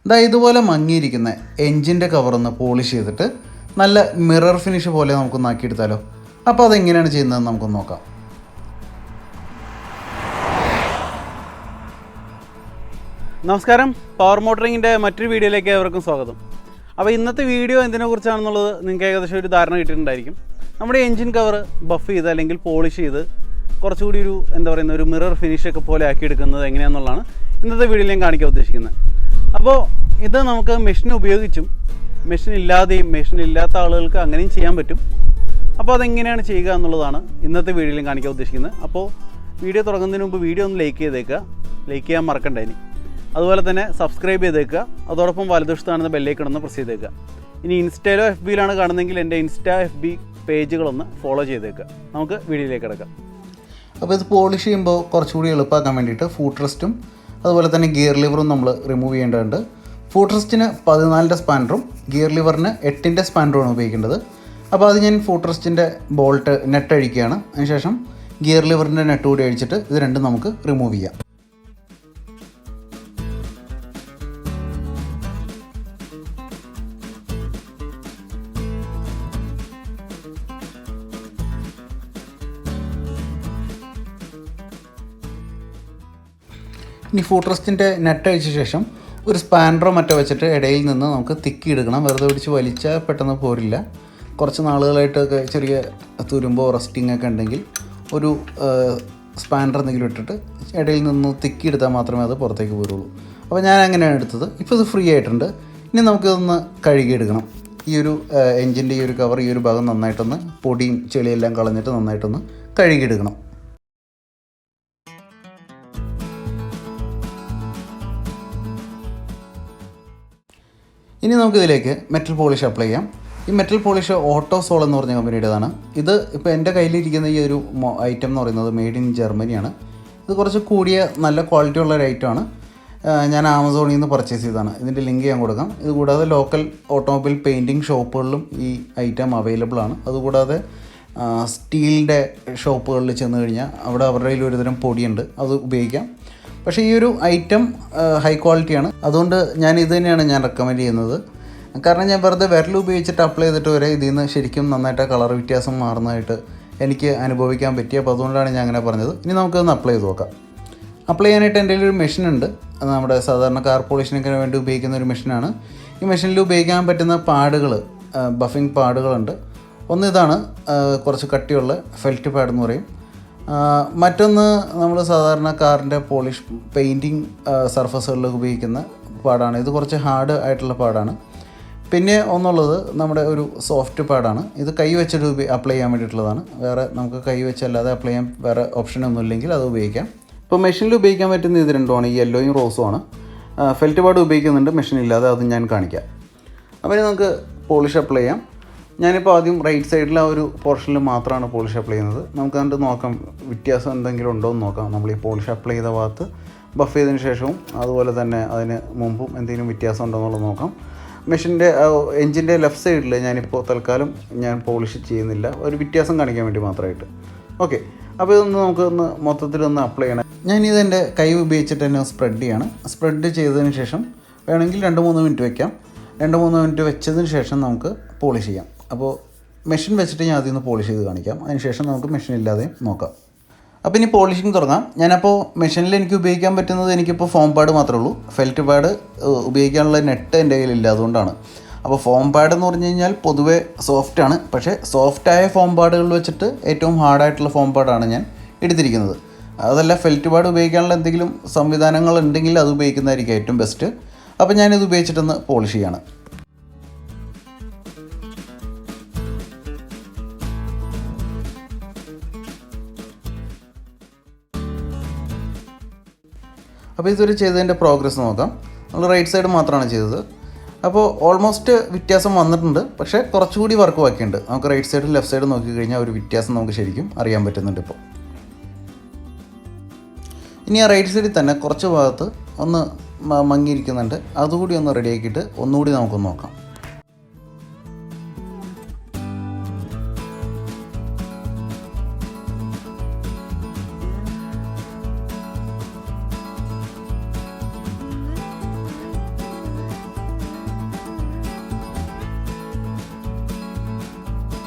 ഇതാ ഇതുപോലെ മങ്ങിയിരിക്കുന്ന എൻജിൻ്റെ കവറൊന്ന് പോളിഷ് ചെയ്തിട്ട് നല്ല മിറർ ഫിനിഷ് പോലെ നമുക്കൊന്ന് ആക്കിയെടുത്താലോ. അപ്പോൾ അതെങ്ങനെയാണ് ചെയ്യുന്നതെന്ന് നമുക്കൊന്ന് നോക്കാം. നമസ്കാരം, പവർ മോട്ടറിങ്ങിൻ്റെ മറ്റൊരു വീഡിയോയിലേക്ക് ഏവർക്കും സ്വാഗതം. അപ്പോൾ ഇന്നത്തെ വീഡിയോ എന്തിനെക്കുറിച്ചാണെന്നുള്ളത് നിങ്ങൾക്ക് ഏകദേശം ഒരു ധാരണ കിട്ടിയിട്ടുണ്ടായിരിക്കും. നമ്മുടെ എൻജിൻ കവർ ബഫ് ചെയ്ത് അല്ലെങ്കിൽ പോളിഷ് ചെയ്ത് കുറച്ചുകൂടി ഒരു മിറർ ഫിനിഷൊക്കെ പോലെ ആക്കിയെടുക്കുന്നത് എങ്ങനെയാണെന്നുള്ളതാണ് ഇന്നത്തെ വീഡിയോയിൽ ഞാൻ കാണിക്കാൻ ഉദ്ദേശിക്കുന്നത്. അപ്പോൾ ഇത് നമുക്ക് മെഷീൻ ഉപയോഗിച്ചും മെഷീൻ ഇല്ലാതെയും മെഷീൻ ഇല്ലാത്ത ആളുകൾക്ക് അങ്ങനെയും ചെയ്യാൻ പറ്റും. അപ്പോൾ അതെങ്ങനെയാണ് ചെയ്യുക എന്നുള്ളതാണ് ഇന്നത്തെ വീഡിയോയിൽ കാണിക്കാൻ ഉദ്ദേശിക്കുന്നത്. അപ്പോൾ വീഡിയോ തുടങ്ങുന്നതിന് മുമ്പ് വീഡിയോ ഒന്ന് ലൈക്ക് ചെയ്തേക്കുക, ലൈക്ക് ചെയ്യാൻ മറക്കണ്ട. ഇനി അതുപോലെ തന്നെ സബ്സ്ക്രൈബ് ചെയ്തേക്കുക, അതോടൊപ്പം വലതുവശത്ത് കാണുന്ന ബെല്ലൈക്കൺ ഒന്ന് പ്രസ് ചെയ്തേക്കുക. ഇനി ഇൻസ്റ്റയിലോ എഫ് ബിയിലാണ് കാണുന്നതെങ്കിൽ എൻ്റെ ഇൻസ്റ്റാ എഫ് ബി പേജുകളൊന്ന് ഫോളോ ചെയ്തേക്കുക. നമുക്ക് വീഡിയോയിലേക്ക് കിടക്കാം. അപ്പോൾ ഇത് പോളിഷ് ചെയ്യുമ്പോൾ കുറച്ചുകൂടി എളുപ്പമാക്കാൻ വേണ്ടിയിട്ട് ഫൂട്ട് റെസ്റ്റും അതുപോലെ തന്നെ ഗിയർ ലിവറും നമ്മൾ റിമൂവ് ചെയ്യേണ്ടതുണ്ട്. ഫൂട്ട് റെസ്റ്റിന് 14ൻ്റെ സ്പാൻഡറും ഗിയർ ലിവറിന് 8ൻ്റെ സ്പാൻഡറുമാണ് ഉപയോഗിക്കേണ്ടത്. അപ്പോൾ അത് ഞാൻ ഫൂട്ട് റെസ്റ്റിൻ്റെ ബോൾട്ട് നെറ്റ് അഴിക്കുകയാണ്. അതിനുശേഷം ഗിയർ ലിവറിൻ്റെ നെറ്റ് കൂടി അഴിച്ചിട്ട് ഇത് രണ്ടും നമുക്ക് റിമൂവ് ചെയ്യാം. ഇനി ഫൂട്ട് റെസ്റ്റിൻ്റെ നെറ്റ് അഴിച്ച ശേഷം ഒരു സ്പാൻഡറോ മറ്റോ വെച്ചിട്ട് ഇടയിൽ നിന്ന് നമുക്ക് തിക്കി എടുക്കണം. വെറുതെ പിടിച്ച് വലിച്ചാൽ പെട്ടെന്ന് പോരില്ല. കുറച്ച് നാളുകളായിട്ടൊക്കെ ചെറിയ തുരുമ്പോ റസ്റ്റിംഗ് ഒക്കെ ഉണ്ടെങ്കിൽ ഒരു സ്പാൻഡർ എന്തെങ്കിലും ഇട്ടിട്ട് ഇടയിൽ നിന്ന് തിക്കി എടുത്താൽ മാത്രമേ അത് പുറത്തേക്ക് പോരുള്ളൂ. അപ്പോൾ ഞാൻ അങ്ങനെയാണ് എടുത്തത്. ഇപ്പോൾ ഇത് ഫ്രീ ആയിട്ടുണ്ട്. ഇനി നമുക്കിതൊന്ന് കഴുകിയെടുക്കണം. ഈ ഒരു എൻജിൻ്റെ ഈ ഒരു കവർ, ഈ ഒരു ഭാഗം നന്നായിട്ടൊന്ന് പൊടിയും ചെളിയെല്ലാം കളഞ്ഞിട്ട് നന്നായിട്ടൊന്ന് കഴുകിയെടുക്കണം. ഇനി നമുക്കിതിലേക്ക് മെറ്റൽ പോളിഷ് അപ്ലൈ ചെയ്യാം. ഈ മെറ്റൽ പോളിഷ് ഓട്ടോസോൾ എന്ന് പറഞ്ഞ കമ്പനിയുടേതാണ്. ഇത് ഇപ്പോൾ എൻ്റെ കയ്യിലിരിക്കുന്ന ഈ ഒരു ഐറ്റം എന്ന് പറയുന്നത് മെയ്ഡ് ഇൻ ജർമ്മനിയാണ്. ഇത് കുറച്ച് കൂടിയ നല്ല ക്വാളിറ്റി ഉള്ള ഒരു ഐറ്റമാണ്. ഞാൻ ആമസോണിൽ നിന്ന് പർച്ചേസ് ചെയ്തതാണ്. ഇതിൻ്റെ ലിങ്ക് ഞാൻ കൊടുക്കാം. ഇതുകൂടാതെ ലോക്കൽ ഓട്ടോമൊബൈൽ പെയിൻറ്റിങ് ഷോപ്പുകളിലും ഈ ഐറ്റം അവൈലബിൾ ആണ്. അതുകൂടാതെ സ്റ്റീലിൻ്റെ ഷോപ്പുകളിൽ ചെന്ന് കഴിഞ്ഞാൽ അവിടെ അവരുടെ കയ്യിൽ ഒരുതരം പൊടിയുണ്ട്, അത് ഉപയോഗിക്കാം. പക്ഷേ ഈ ഒരു ഐറ്റം ഹൈ ക്വാളിറ്റിയാണ്. അതുകൊണ്ട് ഞാൻ ഇത് തന്നെയാണ് ഞാൻ റെക്കമെൻഡ് ചെയ്യുന്നത്. കാരണം ഞാൻ വെറുതെ വിരൽ ഉപയോഗിച്ചിട്ട് അപ്ലൈ ചെയ്തിട്ട് വരെ ഇതിൽ നിന്ന് ശരിക്കും നന്നായിട്ട് കളർ വ്യത്യാസം മാറുന്നതായിട്ട് എനിക്ക് അനുഭവിക്കാൻ പറ്റി. അപ്പോൾ അതുകൊണ്ടാണ് ഞാൻ അങ്ങനെ പറഞ്ഞത്. ഇനി നമുക്കൊന്ന് അപ്ലൈ ചെയ്ത് നോക്കാം. അപ്ലൈ ചെയ്യാനായിട്ട് എൻ്റെ ഒരു മെഷീനുണ്ട്. അത് നമ്മുടെ സാധാരണ കാർ പോളിഷിനൊക്കെ വേണ്ടി ഉപയോഗിക്കുന്ന ഒരു മെഷീനാണ്. ഈ മെഷീനിൽ ഉപയോഗിക്കാൻ പറ്റുന്ന പാഡുകൾ, ബഫിംഗ് പാഡുകളുണ്ട്. ഒന്ന് ഇതാണ്, കുറച്ച് കട്ടിയുള്ള ഫെൽറ്റ് പാഡ് എന്ന് പറയും. മറ്റൊന്ന് നമ്മൾ സാധാരണ കാറിൻ്റെ പോളിഷ് പെയിൻറ്റിങ് സർഫസുകളിൽ ഉപയോഗിക്കുന്ന പാടാണ്. ഇത് കുറച്ച് ഹാർഡ് ആയിട്ടുള്ള പാടാണ്. പിന്നെ ഒന്നുള്ളത് നമ്മുടെ ഒരു സോഫ്റ്റ് പാഡാണ്. ഇത് കൈ വെച്ചിട്ട് അപ്ലൈ ചെയ്യാൻ വേണ്ടിയിട്ടുള്ളതാണ്. വേറെ നമുക്ക് കൈ വെച്ചല്ലാതെ അപ്ലൈ ചെയ്യാൻ വേറെ ഓപ്ഷനൊന്നും ഇല്ലെങ്കിൽ അത് ഉപയോഗിക്കാം. ഇപ്പോൾ മെഷീനിൽ ഉപയോഗിക്കാൻ പറ്റുന്ന ഇത് രണ്ടുമാണ്, ഈ യെല്ലോയും റോസും ആണ്. ഫെൽറ്റ് പാഡ് ഉപയോഗിക്കുന്നുണ്ട് മെഷീനില്ലാതെ, അതും ഞാൻ കാണിക്കാം. അപ്പോൾ ഇനി നമുക്ക് പോളിഷ് അപ്ലൈ ചെയ്യാം. ഞാനിപ്പോൾ ആദ്യം റൈറ്റ് സൈഡിൽ ആ ഒരു പോർഷനിൽ മാത്രമാണ് പോളിഷ് അപ്ലൈ ചെയ്യുന്നത്. നമുക്ക് കണ്ട് നോക്കാം വ്യത്യാസം എന്തെങ്കിലും ഉണ്ടോ എന്ന് നോക്കാം. നമ്മൾ ഈ പോളിഷ് അപ്ലൈ ചെയ്ത ഭാഗത്ത് ബഫ് ചെയ്തതിന് ശേഷവും അതുപോലെ തന്നെ അതിന് മുമ്പും എന്തെങ്കിലും വ്യത്യാസം ഉണ്ടോ എന്നുള്ളത് നോക്കാം. മെഷീൻ്റെ എൻജിൻ്റെ ലെഫ്റ്റ് സൈഡിൽ ഞാനിപ്പോൾ തൽക്കാലം ഞാൻ പോളിഷ് ചെയ്യുന്നില്ല, ഒരു വ്യത്യാസം കാണിക്കാൻ വേണ്ടി മാത്രമായിട്ട്. ഓക്കെ, അപ്പോൾ ഇതൊന്ന് നമുക്കൊന്ന് മൊത്തത്തിലൊന്ന് അപ്ലൈ ചെയ്യണം. ഞാനിതെൻ്റെ കൈ ഉപയോഗിച്ചിട്ട് തന്നെ സ്പ്രെഡ് ചെയ്യാണ്. സ്പ്രെഡ് ചെയ്തതിന് ശേഷം വേണമെങ്കിൽ 2-3 മിനിറ്റ് വയ്ക്കാം. 2-3 മിനിറ്റ് വെച്ചതിന് ശേഷം നമുക്ക് പോളിഷ് ചെയ്യാം. അപ്പോൾ മെഷീൻ വെച്ചിട്ട് ഞാൻ ആദ്യം ഒന്ന് പോളിഷ് ചെയ്ത് കാണിക്കാം. അതിന് ശേഷം നമുക്ക് മെഷീൻ ഇല്ലാതെയും നോക്കാം. അപ്പോൾ ഇനി പോളിഷിങ് തുടങ്ങാം. ഞാനപ്പോൾ മെഷീനിൽ എനിക്ക് ഉപയോഗിക്കാൻ പറ്റുന്നത് എനിക്കിപ്പോൾ ഫോം പാഡ് മാത്രമേ ഉള്ളൂ. ഫെൽറ്റ് പാഡ് ഉപയോഗിക്കാനുള്ള നെറ്റ് എൻ്റെ കയ്യിലില്ല, അതുകൊണ്ടാണ്. അപ്പോൾ ഫോം പാഡ് എന്ന് പറഞ്ഞു കഴിഞ്ഞാൽ പൊതുവേ സോഫ്റ്റാണ്. പക്ഷേ സോഫ്റ്റായ ഫോം പാഡുകൾ വെച്ചിട്ട് ഏറ്റവും ഹാർഡായിട്ടുള്ള ഫോം പാഡാണ് ഞാൻ എടുത്തിരിക്കുന്നത്. അതല്ല, ഫെൽറ്റ് പാഡ് ഉപയോഗിക്കാനുള്ള എന്തെങ്കിലും സംവിധാനങ്ങൾ ഉണ്ടെങ്കിൽ അത് ഉപയോഗിക്കുന്നതായിരിക്കും ഏറ്റവും ബെസ്റ്റ്. അപ്പോൾ ഞാനിത് ഉപയോഗിച്ചിട്ടൊന്ന് പോളിഷ് ചെയ്യാണ്. അപ്പോൾ ഇതൊരു ചെയ്തതിൻ്റെ പ്രോഗ്രസ് നോക്കാം. നമ്മൾ റൈറ്റ് സൈഡ് മാത്രമാണ് ചെയ്തത്. അപ്പോൾ ഓൾമോസ്റ്റ് വ്യത്യാസം വന്നിട്ടുണ്ട്. പക്ഷേ കുറച്ചുകൂടി വർക്ക് ബാക്കിയുണ്ട്. നമുക്ക് റൈറ്റ് സൈഡും ലെഫ്റ്റ് സൈഡും നോക്കിക്കഴിഞ്ഞാൽ ഒരു വ്യത്യാസം നമുക്ക് ശരിക്കും അറിയാൻ പറ്റുന്നുണ്ട്. ഇപ്പോൾ ഇനി ആ റൈറ്റ് സൈഡിൽ തന്നെ കുറച്ച് ഭാഗത്ത് ഒന്ന് മങ്ങിയിരിക്കുന്നുണ്ട്. അതുകൂടി ഒന്ന് റെഡിയാക്കിയിട്ട് ഒന്നുകൂടി നമുക്കൊന്ന് നോക്കാം.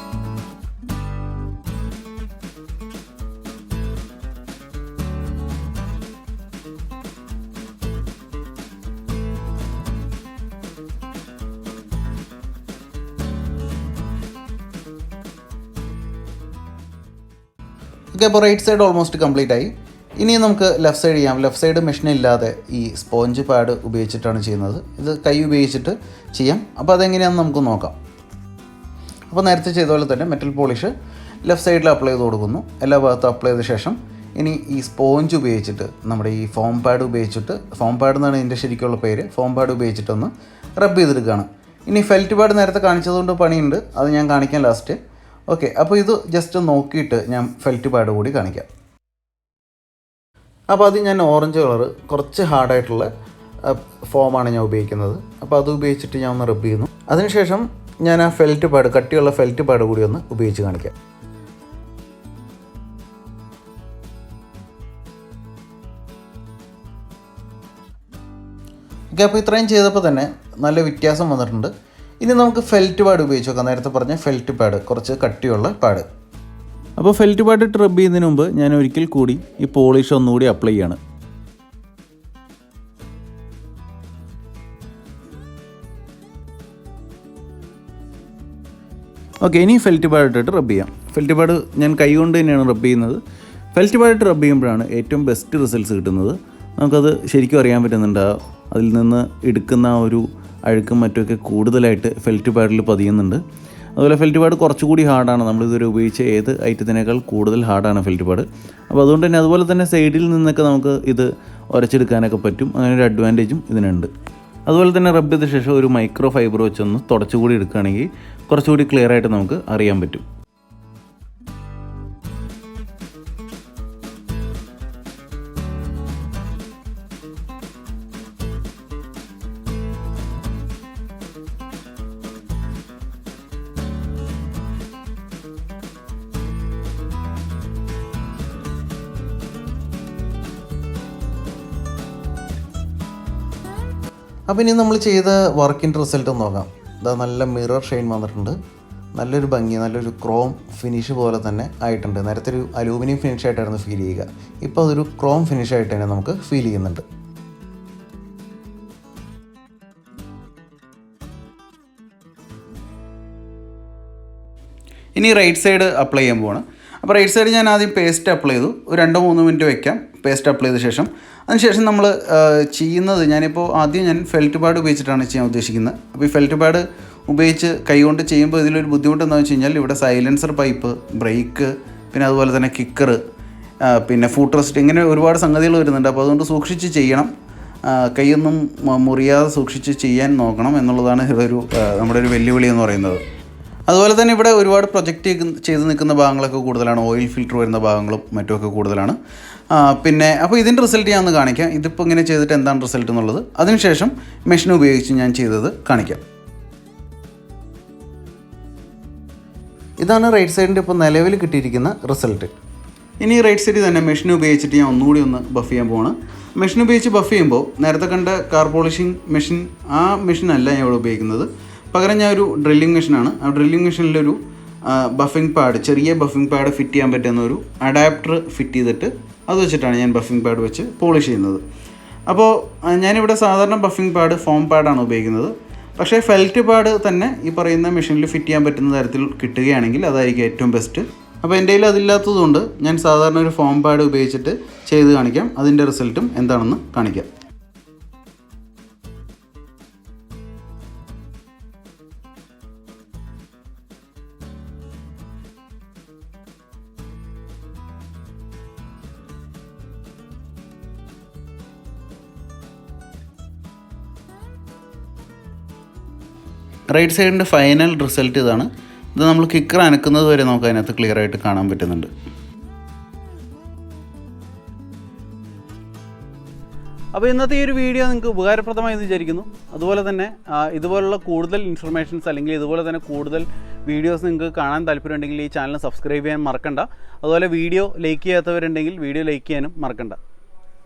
ഓക്കെ, അപ്പോൾ റൈറ്റ് സൈഡ് ഓൾമോസ്റ്റ് കംപ്ലീറ്റ് ആയി. ഇനി നമുക്ക് ലെഫ്റ്റ് സൈഡ് ചെയ്യാം. ലെഫ്റ്റ് സൈഡ് മെഷീനില്ലാതെ ഈ സ്പോഞ്ച് പാഡ് ഉപയോഗിച്ചിട്ടാണ് ചെയ്യുന്നത്. ഇത് കൈ ഉപയോഗിച്ചിട്ട് ചെയ്യാം. അപ്പോൾ അതെങ്ങനെയാണെന്ന് നമുക്ക് നോക്കാം. അപ്പോൾ നേരത്തെ ചെയ്ത പോലെ തന്നെ മെറ്റൽ പോളിഷ് ലെഫ്റ്റ് സൈഡിൽ അപ്ലൈ ചെയ്ത് കൊടുക്കുന്നു. എല്ലാ ഭാഗത്തും അപ്ലൈ ചെയ്ത ശേഷം ഇനി ഈ സ്പോഞ്ച് ഉപയോഗിച്ചിട്ട് നമ്മുടെ ഈ ഫോം പാഡ് ഉപയോഗിച്ചിട്ട്, ഫോം പാഡ് എന്നാണ് ഇതിൻ്റെ ശരിക്കുള്ള പേര്, ഫോം പാഡ് ഉപയോഗിച്ചിട്ടൊന്ന് റബ്ബ് ചെയ്തെടുക്കുകയാണ്. ഇനി ഫെൽറ്റ് പാഡ് നേരത്തെ കാണിച്ചതുകൊണ്ട് പണിയുണ്ട്, അത് ഞാൻ കാണിക്കാം ലാസ്റ്റ്. ഓക്കെ, അപ്പോൾ ഇത് ജസ്റ്റ് നോക്കിയിട്ട് ഞാൻ ഫെൽറ്റ് പാഡ് കൂടി കാണിക്കാം. അപ്പോൾ അത് ഞാൻ ഓറഞ്ച് കളറ് കുറച്ച് ഹാർഡായിട്ടുള്ള ഫോമാണ് ഞാൻ ഉപയോഗിക്കുന്നത്. അപ്പോൾ അത് ഉപയോഗിച്ചിട്ട് ഞാൻ ഒന്ന് റബ്ബ് ചെയ്യുന്നു. അതിനുശേഷം ഞാൻ ആ ഫെൽറ്റ് പാഡ്, കട്ടിയുള്ള ഫെൽറ്റ് പാഡ് കൂടി ഒന്ന് ഉപയോഗിച്ച് കാണിക്കാം. ഓക്കെ, അപ്പോൾ ഇത്രയും ചെയ്തപ്പോൾ തന്നെ നല്ല വ്യത്യാസം വന്നിട്ടുണ്ട്. ഇനി നമുക്ക് ഫെൽറ്റ് പാഡ് ഉപയോഗിച്ച് നോക്കാം. നേരത്തെ പറഞ്ഞ ഫെൽറ്റ് പാഡ്, കുറച്ച് കട്ടിയുള്ള പാഡ്. അപ്പോൾ ഫെൽറ്റ് പാഡ് ഇട്ട് റബ്ബ് ചെയ്യുന്നതിന് മുമ്പ് ഞാൻ ഒരിക്കൽ കൂടി ഈ പോളിഷ് ഒന്നുകൂടി അപ്ലൈ ചെയ്യാണ്. ഓക്കെ, ഇനി ഫെൽറ്റ് പാഡ് ഇട്ടിട്ട് റബ്ബ് ചെയ്യാം. ഫെൽറ്റ് പാഡ് ഞാൻ കൈ കൊണ്ട് തന്നെയാണ് റബ്ബ് ചെയ്യുന്നത്. ഫെൽറ്റ് പാഡ് ഇട്ട് റബ്ബ് ചെയ്യുമ്പോഴാണ് ഏറ്റവും ബെസ്റ്റ് റിസൾട്ട്സ് കിട്ടുന്നത്. നമുക്കത് ശരിക്കും അറിയാൻ പറ്റുന്നുണ്ട്. അതിൽ നിന്ന് എടുക്കുന്ന ആ ഒരു അഴുക്കും മറ്റുമൊക്കെ കൂടുതലായിട്ട് ഫെൽറ്റ് പാഡിൽ പതിയുന്നുണ്ട്. അതുപോലെ ഫെൽറ്റ് പാഡ് കുറച്ചുകൂടി ഹാർഡാണ്. നമ്മളിതുവരെ ഉപയോഗിച്ച ഏത് ഐറ്റത്തിനേക്കാൾ കൂടുതൽ ഹാർഡാണ് ഫെൽറ്റ് പാഡ്. അപ്പോൾ അതുകൊണ്ട് തന്നെ അതുപോലെ തന്നെ സൈഡിൽ നിന്നൊക്കെ നമുക്ക് ഇത് ഉരച്ചെടുക്കാനൊക്കെ പറ്റും. അങ്ങനെ ഒരു അഡ്വാൻറ്റേജും ഇതിനുണ്ട്. അതുപോലെ തന്നെ റബ്ബ് ചെയ്ത ശേഷം ഒരു മൈക്രോ ഫൈബർ വെച്ചൊന്ന് തുടച്ചുകൂടി എടുക്കുകയാണെങ്കിൽ കുറച്ചുകൂടി ക്ലിയർ ആയിട്ട് നമുക്ക് അറിയാൻ പറ്റും. അപ്പോൾ ഇനി നമ്മൾ ചെയ്ത വർക്കിൻ്റെ റിസൾട്ട് നോക്കാം. ഇതാ നല്ല മിറർ ഷെയ്ൻ വന്നിട്ടുണ്ട്. നല്ലൊരു ഭംഗി, നല്ലൊരു ക്രോം ഫിനിഷ് പോലെ തന്നെ ആയിട്ടുണ്ട്. നേരത്തെ ഒരു അലൂമിനിയം ഫിനിഷ് ആയിട്ടായിരുന്നു ഫീൽ ചെയ്യുക. ഇപ്പോൾ അതൊരു ക്രോം ഫിനിഷ് ആയിട്ട് തന്നെ നമുക്ക് ഫീൽ ചെയ്യുന്നുണ്ട്. ഇനി റൈറ്റ് സൈഡ് അപ്ലൈ ചെയ്യാൻ പോവാണ്. അപ്പോൾ റൈറ്റ് സൈഡ് ഞാൻ ആദ്യം പേസ്റ്റ് അപ്ലൈ ചെയ്തു. ഒരു 2-3 മിനിറ്റ് വയ്ക്കാം പേസ്റ്റ് അപ്ലൈ ചെയ്ത ശേഷം. അതിനുശേഷം നമ്മൾ ചെയ്യുന്നത്, ഞാനിപ്പോൾ ആദ്യം ഞാൻ ഫെൽറ്റ് പാഡ് ഉപയോഗിച്ചിട്ടാണ് ചെയ്യാൻ ഉദ്ദേശിക്കുന്നത്. അപ്പോൾ ഈ ഫെൽറ്റ് പാഡ് ഉപയോഗിച്ച് കൈകൊണ്ട് ചെയ്യുമ്പോൾ ഇതിലൊരു ബുദ്ധിമുട്ട് എന്താണെന്ന് വെച്ച് കഴിഞ്ഞാൽ ഇവിടെ സൈലൻസർ പൈപ്പ്, ബ്രേക്ക്, പിന്നെ അതുപോലെ തന്നെ കിക്കർ, പിന്നെ ഫൂട്ട് റെസ്റ്റ്, ഇങ്ങനെ ഒരുപാട് സംഗതികൾ വരുന്നുണ്ട്. അപ്പോൾ അതുകൊണ്ട് സൂക്ഷിച്ച് ചെയ്യണം. കൈയൊന്നും മുറിയാതെ സൂക്ഷിച്ച് ചെയ്യാൻ നോക്കണം എന്നുള്ളതാണ് ഇതൊരു നമ്മുടെ ഒരു വെല്ലുവിളി എന്ന് പറയുന്നത്. അതുപോലെ തന്നെ ഇവിടെ ഒരുപാട് പ്രൊജക്റ്റ് ചെയ്ത് നിൽക്കുന്ന ഭാഗങ്ങളൊക്കെ കൂടുതലാണ്. ഓയിൽ ഫിൽറ്റർ വരുന്ന ഭാഗങ്ങളും മറ്റുമൊക്കെ കൂടുതലാണ്. പിന്നെ അപ്പോൾ ഇതിൻ്റെ റിസൾട്ട് ഞാൻ ഒന്ന് കാണിക്കാം. ഇതിപ്പോൾ ഇങ്ങനെ ചെയ്തിട്ട് എന്താണ് റിസൾട്ട് എന്നുള്ളത്. അതിനുശേഷം മെഷീൻ ഉപയോഗിച്ച് ഞാൻ ചെയ്തത് കാണിക്കാം. ഇതാണ് റൈറ്റ് സൈഡിൻ്റെ ഇപ്പോൾ നിലവിൽ കിട്ടിയിരിക്കുന്ന റിസൾട്ട്. ഇനി റൈറ്റ് സൈഡിൽ തന്നെ മെഷീൻ ഉപയോഗിച്ചിട്ട് ഞാൻ ഒന്നുകൂടി ഒന്ന് ബഫ് ചെയ്യാൻ പോവാണ്. മെഷീൻ ഉപയോഗിച്ച് ബഫ് ചെയ്യുമ്പോൾ നേരത്തെ കണ്ട കാർ പോളിഷിംഗ് മെഷീൻ, ആ മെഷീനല്ല ഞാൻ ഇവിടെ ഉപയോഗിക്കുന്നത്. പകരം ഞാൻ ഒരു ഡ്രില്ലിംഗ് മെഷീനാണ്. ആ ഡ്രില്ലിംഗ് മെഷീനിലൊരു ബഫിംഗ് പാഡ്, ചെറിയ ബഫിംഗ് പാഡ് ഫിറ്റ് ചെയ്യാൻ പറ്റുന്ന ഒരു അഡാപ്റ്റർ ഫിറ്റ് ചെയ്തിട്ട് അത് വെച്ചിട്ടാണ് ഞാൻ ബഫിംഗ് പാഡ് വെച്ച് പോളിഷ് ചെയ്യുന്നത്. അപ്പോൾ ഞാനിവിടെ സാധാരണ ബഫിംഗ് പാഡ് ഫോം പാഡാണ് ഉപയോഗിക്കുന്നത്. പക്ഷേ ഫെൽറ്റ് പാഡ് തന്നെ ഈ പറയുന്ന മെഷീനിൽ ഫിറ്റ് ചെയ്യാൻ പറ്റുന്ന തരത്തിൽ കിട്ടുകയാണെങ്കിൽ അതായിരിക്കും ഏറ്റവും ബെസ്റ്റ്. അപ്പോൾ എൻ്റെ കയ്യിൽ അതില്ലാത്തതുകൊണ്ട് ഞാൻ സാധാരണ ഒരു ഫോം പാഡ് ഉപയോഗിച്ചിട്ട് ചെയ്ത് കാണിക്കാം. അതിൻ്റെ റിസൾട്ടും എന്താണെന്ന് കാണിക്കാം. റൈറ്റ് സൈഡിൻ്റെ ഫൈനൽ റിസൾട്ട് ഇതാണ്. ഇത് നമ്മൾ കിക്കർ അനക്കുന്നത് വരെ നമുക്ക് അതിനകത്ത് ക്ലിയർ ആയിട്ട് കാണാൻ പറ്റുന്നുണ്ട്. അപ്പോൾ ഇന്നത്തെ ഈ ഒരു വീഡിയോ നിങ്ങൾക്ക് ഉപകാരപ്രദമായി എന്ന് വിചാരിക്കുന്നു. അതുപോലെ തന്നെ ഇതുപോലുള്ള കൂടുതൽ ഇൻഫർമേഷൻസ് അല്ലെങ്കിൽ ഇതുപോലെ തന്നെ കൂടുതൽ വീഡിയോസ് നിങ്ങൾക്ക് കാണാൻ താല്പര്യമുണ്ടെങ്കിൽ ഈ ചാനൽ സബ്സ്ക്രൈബ് ചെയ്യാൻ മറക്കണ്ട. അതുപോലെ വീഡിയോ ലൈക്ക് ചെയ്യാത്തവരുണ്ടെങ്കിൽ വീഡിയോ ലൈക്ക് ചെയ്യാനും മറക്കണ്ട.